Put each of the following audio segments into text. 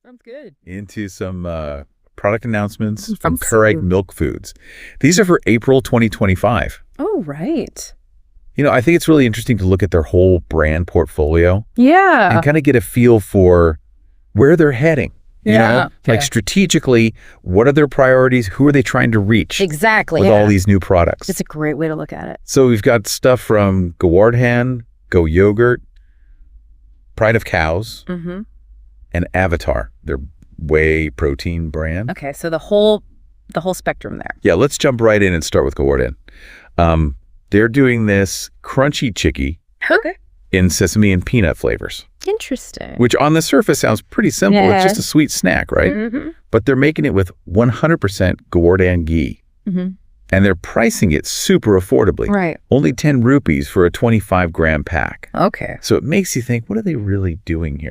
Sounds good. Into some product announcements from Keurig Milk Foods. These are for April 2025. Oh, right. You know, I think it's really interesting to look at their whole brand portfolio. Yeah. And kind of get a feel for where they're heading. You know, like strategically, what are their priorities? Who are they trying to reach? Exactly. With all these new products. It's a great way to look at it. So we've got stuff from Gowardhan, Go Yogurt, Pride of Cows, and Avvatar, their whey protein brand. Okay, so the whole spectrum there. Yeah, let's jump right in and start with Gowardhan. They're doing this crunchy Chikki in sesame and peanut flavors. Interesting. Which on the surface sounds pretty simple. Yeah. It's just a sweet snack, right? But they're making it with 100% Gowardhan ghee. And they're pricing it super affordably. Right. Only 10 rupees for a 25-gram pack. Okay. So it makes you think, what are they really doing here?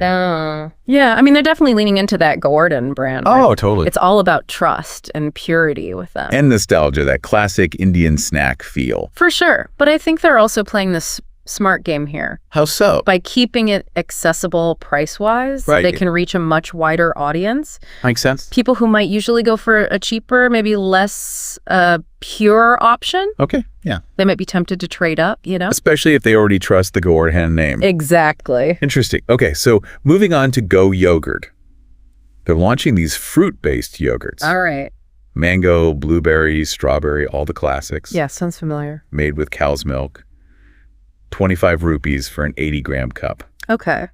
Yeah, I mean, they're definitely leaning into that Gowardhan brand. Oh, right? totally. It's all about trust and purity with them. And nostalgia, that classic Indian snack feel. For sure. But I think they're also playing this smart game here. How so? By keeping it accessible price-wise, they can reach a much wider audience. Makes sense. People who might usually go for a cheaper, maybe less pure option. Okay, yeah. They might be tempted to trade up, you know? Especially if they already trust the Gowardhan name. Exactly. Interesting. Okay, so moving on to Go Yogurt. They're launching these fruit-based yogurts. All right. Mango, blueberry, strawberry, all the classics. Yeah, sounds familiar. Made with cow's milk. 25 rupees for an 80-gram cup. Okay.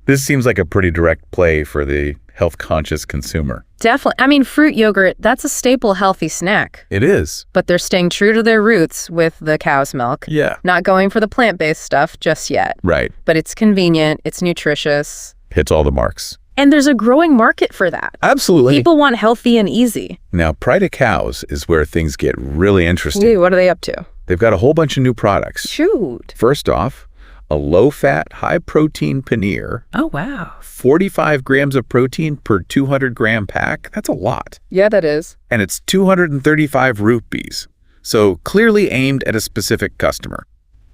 This seems like a pretty direct play for the health-conscious consumer. Definitely. I mean, fruit yogurt, that's a staple healthy snack. It is. But they're staying true to their roots with the cow's milk. Yeah. Not going for the plant-based stuff just yet. Right. But it's convenient. It's nutritious. Hits all the marks. And there's a growing market for that. Absolutely. People want healthy and easy. Now, Pride of Cows is where things get really interesting. Ooh, what are they up to? They've got a whole bunch of new products. Shoot. First off, a low-fat, high-protein paneer. Oh, wow. 45 grams of protein per 200-gram pack. That's a lot. Yeah, that is. And it's 235 rupees. So clearly aimed at a specific customer.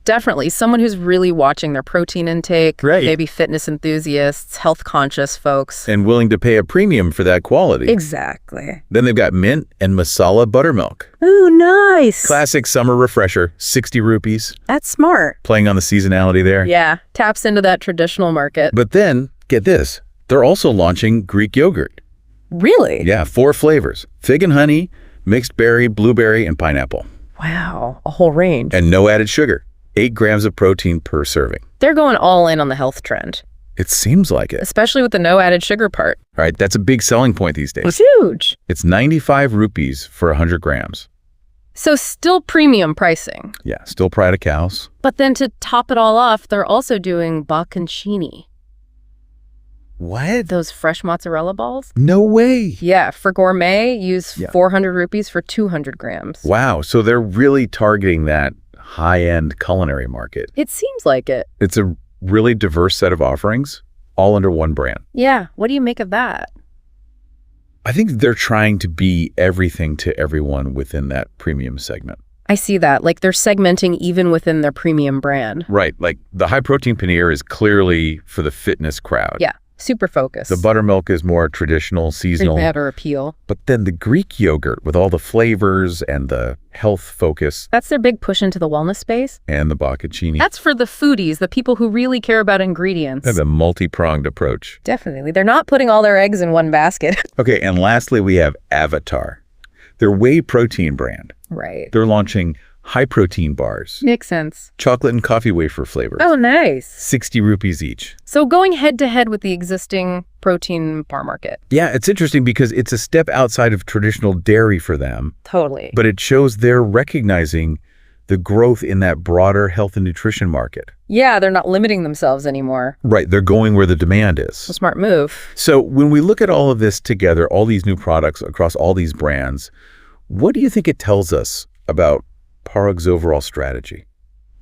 Definitely. Someone who's really watching their protein intake, maybe fitness enthusiasts, health-conscious folks. And willing to pay a premium for that quality. Exactly. Then they've got mint and masala buttermilk. Ooh, nice. Classic summer refresher, 60 rupees. That's smart. Playing on the seasonality there. Yeah, taps into that traditional market. But then, get this, they're also launching Greek yogurt. Really? Yeah, 4 flavors. Fig and honey, mixed berry, blueberry, and pineapple. Wow, a whole range. And no added sugar. 8 grams of protein per serving. They're going all in on the health trend. It seems like it. Especially with the no added sugar part. All right, that's a big selling point these days. It's huge. It's 95 rupees for 100 grams. So still premium pricing. Yeah, still Pride of Cows. But then to top it all off, they're also doing bocconcini. What? Those fresh mozzarella balls? No way. Yeah, for gourmet, use 400 rupees for 200 grams. Wow, so they're really targeting that high-end culinary market. It seems like it. It's a really diverse set of offerings, all under one brand. Yeah, what do you make of that? I think they're trying to be everything to everyone within that premium segment. I see that. Like they're segmenting even within their premium brand. Right, like the high-protein paneer is clearly for the fitness crowd. Yeah. Super focused. The buttermilk is more traditional, seasonal. Better appeal. But then the Greek yogurt with all the flavors and the health focus. That's their big push into the wellness space. And the bocconcini. That's for the foodies, the people who really care about ingredients. They have a multi-pronged approach. Definitely. They're not putting all their eggs in one basket. Okay, and lastly, we have Avvatar. Their whey protein brand. Right. They're launching high-protein bars. Makes sense. Chocolate and coffee wafer flavors. Oh, nice. 60 rupees each. So going head-to-head with the existing protein bar market. Yeah, it's interesting because it's a step outside of traditional dairy for them. Totally. But it shows they're recognizing the growth in that broader health and nutrition market. Yeah, they're not limiting themselves anymore. Right, they're going where the demand is. A smart move. So when we look at all of this together, all these new products across all these brands, what do you think it tells us about Parag's overall strategy?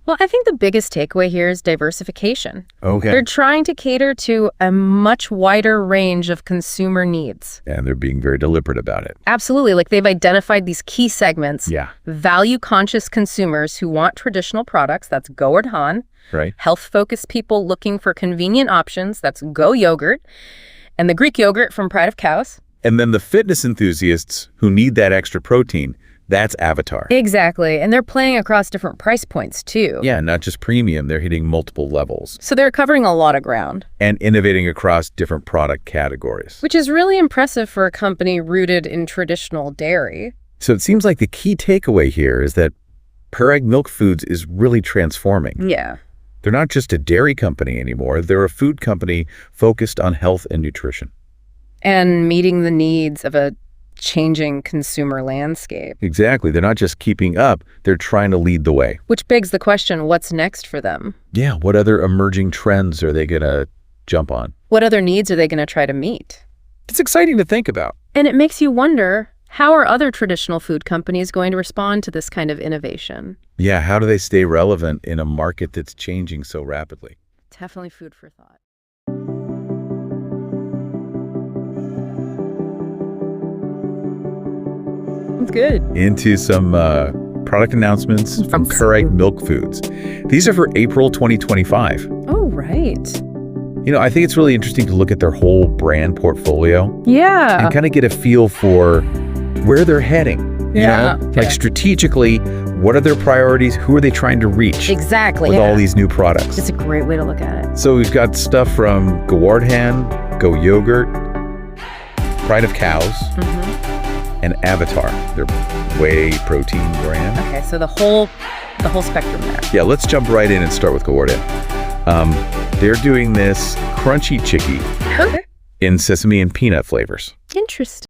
Well, I think the biggest takeaway here is diversification. Okay. They're trying to cater to a much wider range of consumer needs. And they're being very deliberate about it. Absolutely. Like they've identified these key segments. Yeah. Value-conscious consumers who want traditional products. That's Gowardhan. Right. Health-focused people looking for convenient options. That's Go Yogurt. And the Greek yogurt from Pride of Cows. And then the fitness enthusiasts who need that extra protein, that's Avvatar. Exactly. And they're playing across different price points, too. Yeah, not just premium. They're hitting multiple levels. So they're covering a lot of ground. And innovating across different product categories. Which is really impressive for a company rooted in traditional dairy. So it seems like the key takeaway here is that Keurig Milk Foods is really transforming. Yeah. They're not just a dairy company anymore. They're a food company focused on health and nutrition. And meeting the needs of a changing consumer landscape. Exactly. They're not just keeping up, they're trying to lead the way. Which begs the question, what's next for them? Yeah, what other emerging trends are they going to jump on? What other needs are they going to try to meet? It's exciting to think about. And it makes you wonder, how are other traditional food companies going to respond to this kind of innovation? Yeah, how do they stay relevant in a market that's changing so rapidly? Definitely food for thought. That's good. Into some product announcements from Keurig Milk Foods. These are for April 2025. Oh, right. You know, I think it's really interesting to look at their whole brand portfolio. Yeah. And kind of get a feel for where they're heading. Yeah. You know? Like strategically, what are their priorities? Who are they trying to reach? Exactly. With all these new products. It's a great way to look at it. So we've got stuff from Gowardhan, Go Yogurt, Pride of Cows, and Avvatar, their whey protein brand. Okay, so the whole spectrum there. Yeah, let's jump right in and start with Gowardhan. They're doing this crunchy Chikki in sesame and peanut flavors. Interesting.